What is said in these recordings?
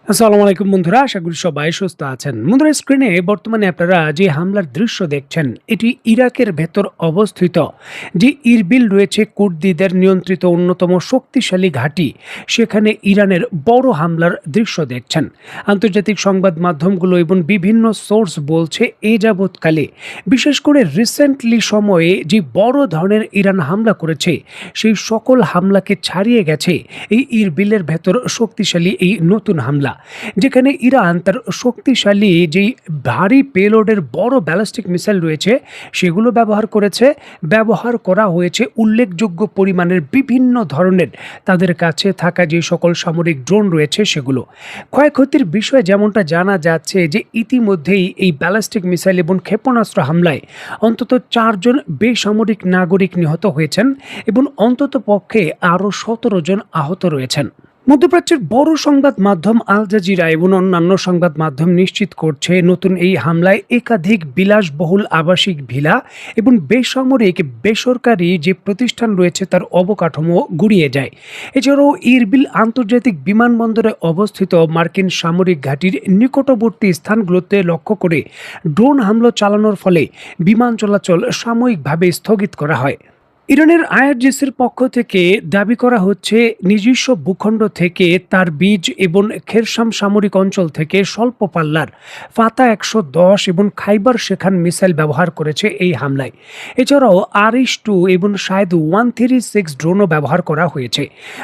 আসসালামু আলাইকুম বন্ধুরা, আশা করি সবাই সুস্থ আছেন। বন্ধুরা, স্ক্রিনে বর্তমানে আপনারা যে হামলার দৃশ্য দেখছেন, এটি ইরাকের ভেতর অবস্থিত যে ইরবিল রয়েছে কুর্দিদের নিয়ন্ত্রিত অন্যতম শক্তিশালী ঘাঁটি, সেখানে ইরানের বড় হামলার দৃশ্য দেখছেন। আন্তর্জাতিক সংবাদ মাধ্যমগুলো এবং বিভিন্ন সোর্স বলছে এ যাবৎকালে, বিশেষ করে রিসেন্টলি সময়ে যে বড় ধরনের ইরান হামলা করেছে, সেই সকল হামলাকে ছাড়িয়ে গেছে এই ইরবিলের ভেতর শক্তিশালী এই নতুন হামলা, যেখানে ইরান তার শক্তিশালী যেই ভারী পেলোডের বড় ব্যালিস্টিক মিসাইল রয়েছে সেগুলো ব্যবহার করা হয়েছে উল্লেখযোগ্য পরিমাণের বিভিন্ন ধরনের তাদের কাছে থাকা যে সকল সামরিক ড্রোন রয়েছে সেগুলো। ক্ষয়ক্ষতির বিষয়ে যেমনটা জানা যাচ্ছে যে ইতিমধ্যেই এই ব্যালিস্টিক মিসাইল এবং ক্ষেপণাস্ত্র হামলায় অন্তত 4 জন বেসামরিক নাগরিক নিহত হয়েছেন এবং অন্তত পক্ষে আরও 17 জন আহত রয়েছেন। মধ্যপ্রাচ্যের বড় সংবাদ মাধ্যম আল জাজিরা এবং অন্যান্য সংবাদ মাধ্যম নিশ্চিত করছে, নতুন এই হামলায় একাধিক বিলাসবহুল আবাসিক ভিলা এবং বেসরকারি যে প্রতিষ্ঠান রয়েছে তার অবকাঠামো গুড়িয়ে যায়। এছাড়াও ইরবিল আন্তর্জাতিক বিমানবন্দরে অবস্থিত মার্কিন সামরিক ঘাঁটির নিকটবর্তী স্থানগুলোতে লক্ষ্য করে ড্রোন হামলা চালানোর ফলে বিমান চলাচল সাময়িকভাবে স্থগিত করা হয়। ইরানের আইআরজিসির পক্ষ থেকে দাবি করা হচ্ছে, নিজস্ব ভূখণ্ড থেকে তার বীজ এবং খেরসাম সামরিক অঞ্চল থেকে স্বল্প পাল্লার ফাতা 110 এবং খাইবার শেখান মিসাইল ব্যবহার করেছে এই হামলায়। এছাড়াও আরিশ-2 এবং শাহেদ 136 ড্রোনও ব্যবহার করা হয়েছে।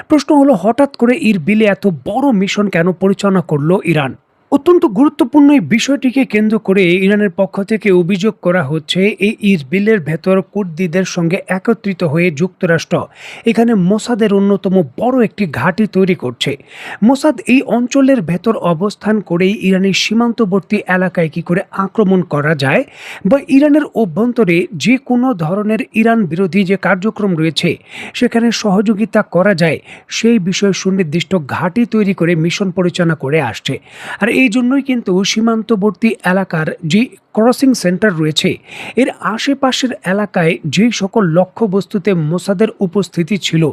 প্রশ্ন হলো, হঠাৎ করে ইরবিলে এত বড় মিশন কেন পরিচালনা করলো ইরান? অত্যন্ত গুরুত্বপূর্ণ এই বিষয়টিকে কেন্দ্র করে ইরানের পক্ষ থেকে অভিযোগ করা হচ্ছে, এই ইরবিলের ভেতর কুর্দিদের সঙ্গে একত্রিত হয়ে যুক্তরাষ্ট্র এখানে মোসাদের অন্যতম বড় একটি ঘাঁটি তৈরি করছে। মোসাদ এই অঞ্চলের ভেতর অবস্থান করেই ইরানের সীমান্তবর্তী এলাকায় কি করে আক্রমণ করা যায় বা ইরানের অভ্যন্তরে যে কোনো ধরনের ইরান বিরোধী যে কার্যক্রম রয়েছে সেখানে সহযোগিতা করা যায়, সেই বিষয়ে সুনির্দিষ্ট ঘাঁটি তৈরি করে মিশন পরিচালনা করে আসছে। আর এই জন্যই কিন্তু সীমান্তবর্তী এলাকার যে ক্রসিং সেন্টার রয়েছে এর আশেপাশের এলাকায় যে সকল লক্ষ্যবস্তুতে মোসাদের উপস্থিতি ছিল,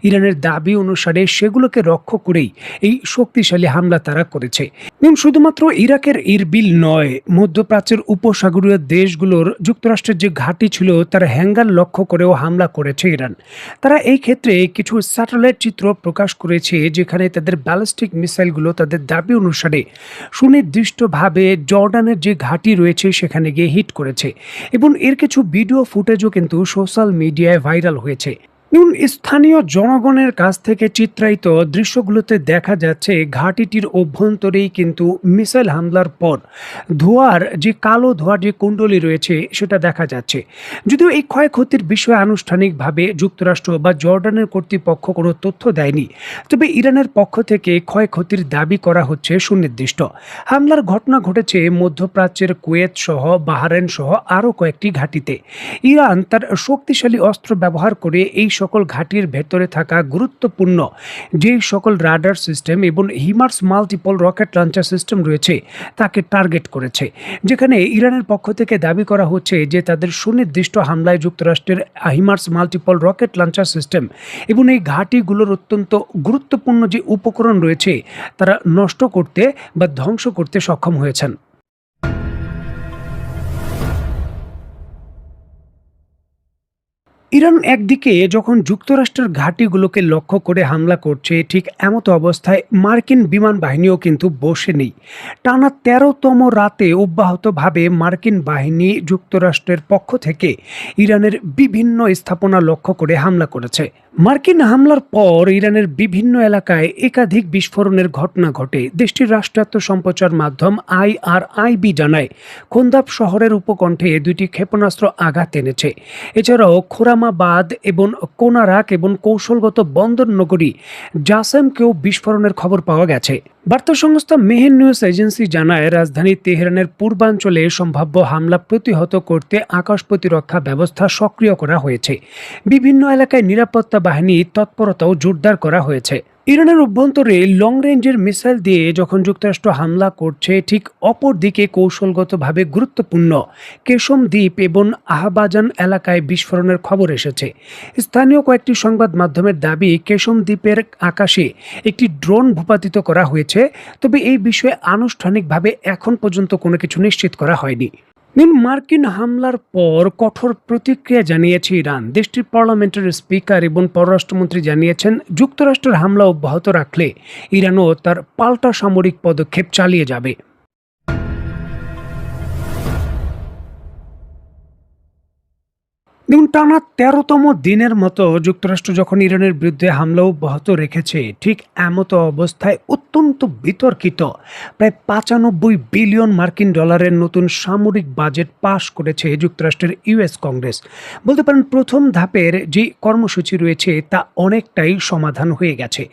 ইরানের দাবি অনুসারে সেগুলোকে লক্ষ্য করেই এই শক্তিশালী হামলা তারা করেছে। এবং শুধুমাত্র ইরাকের ইরবিল নয়, মধ্যপ্রাচ্যের উপসাগরীয় দেশগুলোর যুক্তরাষ্ট্রের যে ঘাঁটি ছিল তার হ্যাঙ্গার লক্ষ্য করেও হামলা করেছে ইরান। তারা এই ক্ষেত্রে কিছু স্যাটেলাইট চিত্র প্রকাশ করেছে, যেখানে তাদের ব্যালিস্টিক মিসাইলগুলো তাদের দাবি অনুসারে সুনির্দিষ্টভাবে জর্ডানের যে ঘাঁটি রয়েছে সেখানে গিয়ে হিট করেছে এবং এর কিছু ভিডিও ফুটেজও কিন্তু সোশ্যাল মিডিয়ায় ভাইরাল হয়েছে। এবং স্থানীয় জনগণের কাছ থেকে চিত্রায়িত দৃশ্যগুলোতে দেখা যাচ্ছে ঘাঁটিটির অভ্যন্তরেই কিন্তু মিসাইল হামলার পর কালো ধোঁয়ার যে কুণ্ডলী রয়েছে সেটা দেখা যাচ্ছে। যদিও এই ক্ষয়ক্ষতির বিষয়ে আনুষ্ঠানিকভাবে যুক্তরাষ্ট্র বা জর্ডানের কর্তৃপক্ষ কোনো তথ্য দেয়নি, তবে ইরানের পক্ষ থেকে ক্ষয়ক্ষতির দাবি করা হচ্ছে সুনির্দিষ্ট। হামলার ঘটনা ঘটেছে মধ্যপ্রাচ্যের কুয়েত সহ বাহরাইন সহ আরও কয়েকটি ঘাঁটিতে। ইরান তার শক্তিশালী অস্ত্র ব্যবহার করে এই সকল ঘাঁটির ভেতরে থাকা গুরুত্বপূর্ণ যে সকল রাডার সিস্টেম এবং হিমার্স মাল্টিপল রকেট লঞ্চার সিস্টেম রয়েছে তাকে টার্গেট করেছে, যেখানে ইরানের পক্ষ থেকে দাবি করা হচ্ছে যে তাদের সুনির্দিষ্ট হামলায় যুক্তরাষ্ট্রের হিমার্স মাল্টিপল রকেট লঞ্চার সিস্টেম এবং এই ঘাঁটিগুলোর অত্যন্ত গুরুত্বপূর্ণ যে উপকরণ রয়েছে তারা নষ্ট করতে বা ধ্বংস করতে সক্ষম হয়েছেন। ইরান একদিকে যখন যুক্তরাষ্ট্রের ঘাঁটিগুলোকে লক্ষ্য করে হামলা করছে, ঠিক এমতো অবস্থায় মার্কিন বিমান বাহিনীও কিন্তু বসে নেই। টানা 13তম রাতে অব্যাহতভাবে মার্কিন বাহিনী যুক্তরাষ্ট্রের পক্ষ থেকে ইরানের বিভিন্ন স্থাপনা লক্ষ্য করে হামলা করেছে। মার্কিন হামলার পর ইরানের বিভিন্ন এলাকায় একাধিক বিস্ফোরণের ঘটনা ঘটে। দেশটির রাষ্ট্রায়ত্ত সম্প্রচার মাধ্যম IRIB জানায়, খোন্দাব শহরের উপকণ্ঠে 2টি ক্ষেপণাস্ত্র আঘাত এনেছে। এছাড়াও খোরামাবাদ এবং কোনারাক এবং কৌশলগত বন্দর নগরী জাসেমকেও বিস্ফোরণের খবর পাওয়া গেছে। বার্তা সংস্থা মেহের নিউজ এজেন্সি জানায়, রাজধানী তেহরানের পূর্বাঞ্চলে সম্ভাব্য হামলা প্রতিহত করতে আকাশ প্রতিরক্ষা ব্যবস্থা সক্রিয় করা হয়েছে। বিভিন্ন এলাকায় নিরাপত্তা বাহিনী তৎপরতাও জোরদার করা হয়েছে। ইরানের অভ্যন্তরে লং রেঞ্জের মিসাইল দিয়ে যখন যুক্তরাষ্ট্র হামলা করছে, ঠিক অপরদিকে কৌশলগতভাবে গুরুত্বপূর্ণ কেশম দ্বীপ এবং আহবাজান এলাকায় বিস্ফোরণের খবর এসেছে। স্থানীয় কয়েকটি সংবাদ মাধ্যমের দাবি, কেশম দ্বীপের আকাশে একটি ড্রোন ভূপাতিত করা হয়েছে, তবে এই বিষয়ে আনুষ্ঠানিকভাবে এখন পর্যন্ত কোনো কিছু নিশ্চিত করা হয়নি। মার্কিন হামলার পর কঠোর প্রতিক্রিয়া জানিয়েছে ইরান। দেশটির পার্লামেন্টের স্পিকার এবং পররাষ্ট্রমন্ত্রী জানিয়েছেন, যুক্তরাষ্ট্রের হামলা অব্যাহত রাখলে ইরানও তার পাল্টা সামরিক পদক্ষেপ চালিয়ে যাবে। দেখুন, টানা ১৩তম দিনের মতো যুক্তরাষ্ট্র যখন ইরানের বিরুদ্ধে হামলা অব্যাহত রেখেছে, ঠিক এমতো অবস্থায় অত্যন্ত বিতর্কিত প্রায় ৯৫ বিলিয়ন মার্কিন ডলারের নতুন সামরিক বাজেট পাশ করেছে যুক্তরাষ্ট্রের ইউএস কংগ্রেস। বলতে পারেন প্রথম ধাপের যে কর্মসূচি রয়েছে তা অনেকটাই সমাধান হয়ে গেছে।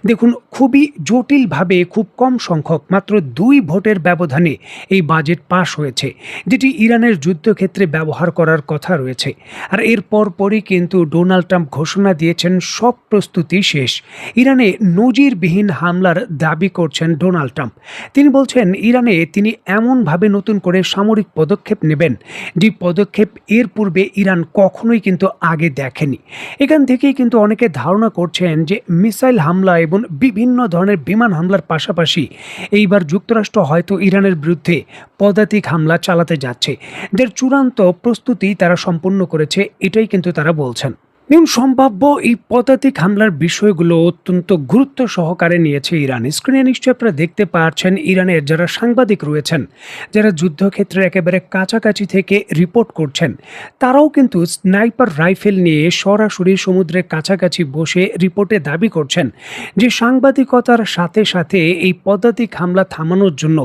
দেখুন, খুবই জটিলভাবে খুব কম সংখ্যক মাত্র ২ ভোটের ব্যবধানে এই বাজেট পাশ হয়েছে, যেটি ইরানের যুদ্ধক্ষেত্রে ব্যবহার করার কথা রয়েছে। আর এর পরপরই কিন্তু ডোনাল্ড ট্রাম্প ঘোষণা দিয়েছেন সব প্রস্তুতি শেষ। ইরানে নজিরবিহীন হামলার দাবি করছেন ডোনাল্ড ট্রাম্প। তিনি বলছেন, ইরানে তিনি এমনভাবে নতুন করে সামরিক পদক্ষেপ নেবেন যে পদক্ষেপ এর পূর্বে ইরান কখনোই কিন্তু আগে দেখেনি। এখান থেকেই কিন্তু অনেকে ধারণা করছেন যে মিসাইল হামলা এবং বিভিন্ন ধরনের বিমান হামলার পাশাপাশি এইবার যুক্তরাষ্ট্র হয়তো ইরানের বিরুদ্ধে পদাতিক হামলা চালাতে যাচ্ছে, যার চূড়ান্ত প্রস্তুতি তারা সম্পূর্ণ করেছে, এটাই কিন্তু তারা বলছেন। সম্ভাব্য এই পদাতিক হামলার বিষয়গুলো অত্যন্ত গুরুত্ব সহকারে নিয়েছে ইরান। স্ক্রিনে নিশ্চয়ই আপনারা দেখতে পাচ্ছেন, ইরানের যারা সাংবাদিক রয়েছেন, যারা যুদ্ধক্ষেত্রের একেবারে কাছাকাছি থেকে রিপোর্ট করছেন, তারাও কিন্তু স্নাইপার রাইফেল নিয়ে সরাসরি সমুদ্রের কাছাকাছি বসে রিপোর্টে দাবি করছেন যে সাংবাদিকতার সাথে সাথে এই পদাতিক হামলা থামানোর জন্য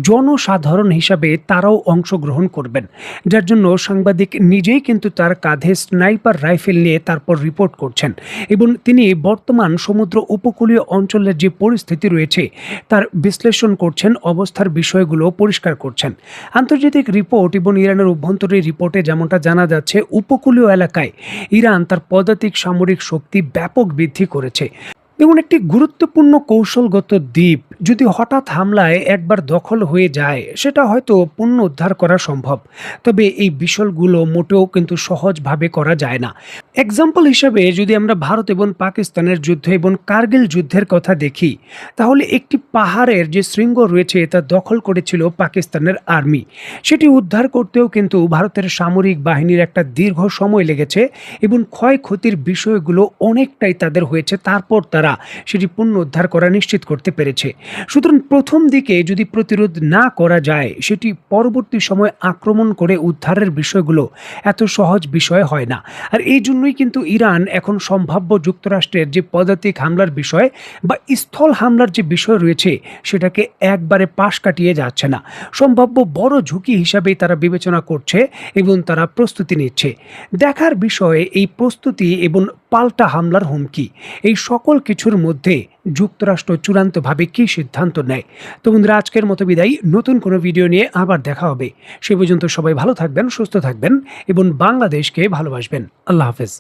জনসাধারণ হিসাবে তারাও অংশগ্রহণ করবেন, যার জন্য সাংবাদিক নিজেই কিন্তু তার কাঁধে স্নাইপার রাইফেল নিয়ে তারপর রিপোর্ট করছেন এবং তিনি বর্তমান সমুদ্র উপকূলীয় অঞ্চলের যে পরিস্থিতি রয়েছে তার বিশ্লেষণ করছেন, অবস্থার বিষয়গুলো পরিষ্কার করছেন। আন্তর্জাতিক রিপোর্ট এবং ইরানের অভ্যন্তরীণ রিপোর্টে যেমনটা জানা যাচ্ছে, উপকূলীয় এলাকায় ইরান তার পদাতিক সামরিক শক্তি ব্যাপক বৃদ্ধি করেছে। যেমন একটি গুরুত্বপূর্ণ কৌশলগত দ্বীপ যদি হঠাৎ হামলায় একবার দখল হয়ে যায়, সেটা হয়তো পুনরুদ্ধার করা সম্ভব, তবে এই বিষয়গুলো মোটেও কিন্তু সহজভাবে করা যায় না। এক্সাম্পল হিসেবে যদি আমরা ভারত এবং পাকিস্তানের যুদ্ধ এবং কার্গিল যুদ্ধের কথা দেখি, তাহলে একটি পাহাড়ের যে শৃঙ্গ রয়েছে তা দখল করেছিল পাকিস্তানের আর্মি। সেটি উদ্ধার করতেও কিন্তু ভারতের সামরিক বাহিনীর একটা দীর্ঘ সময় লেগেছে এবং ক্ষয়ক্ষতির বিষয়গুলো অনেকটাই তাদের হয়েছে, তারপর তারা সেটি পুনরুদ্ধার করা নিশ্চিত করতে পেরেছে। সুতরাং প্রথম দিকে যদি প্রতিরোধ না করা যায়, সেটি পরবর্তী সময় আক্রমণ করে উদ্ধারের বিষয়গুলো এত সহজ বিষয় হয় না। আর এই জন্যই কিন্তু ইরান এখন সম্ভাব্য যুক্তরাষ্ট্রের যে পদাতিক হামলার বিষয় বা স্থল হামলার যে বিষয় রয়েছে, সেটাকে একবারে পাশ কাটিয়ে যাচ্ছে না। সম্ভাব্য বড় ঝুঁকি হিসাবেই তারা বিবেচনা করছে এবং তারা প্রস্তুতি নিচ্ছে। দেখার বিষয়ে এই প্রস্তুতি এবং পাল্টা হামলার হুমকি, এই সকল কিছুর মধ্যে যুক্তরাষ্ট্র চূড়ান্তভাবে কী সিদ্ধান্ত নেয়। তো বন্ধুরা, আজকের মতো বিদায়। নতুন কোনো ভিডিও নিয়ে আবার দেখা হবে। সে পর্যন্ত সবাই ভালো থাকবেন, সুস্থ থাকবেন এবং বাংলাদেশকে ভালোবাসবেন। আল্লাহ হাফেজ।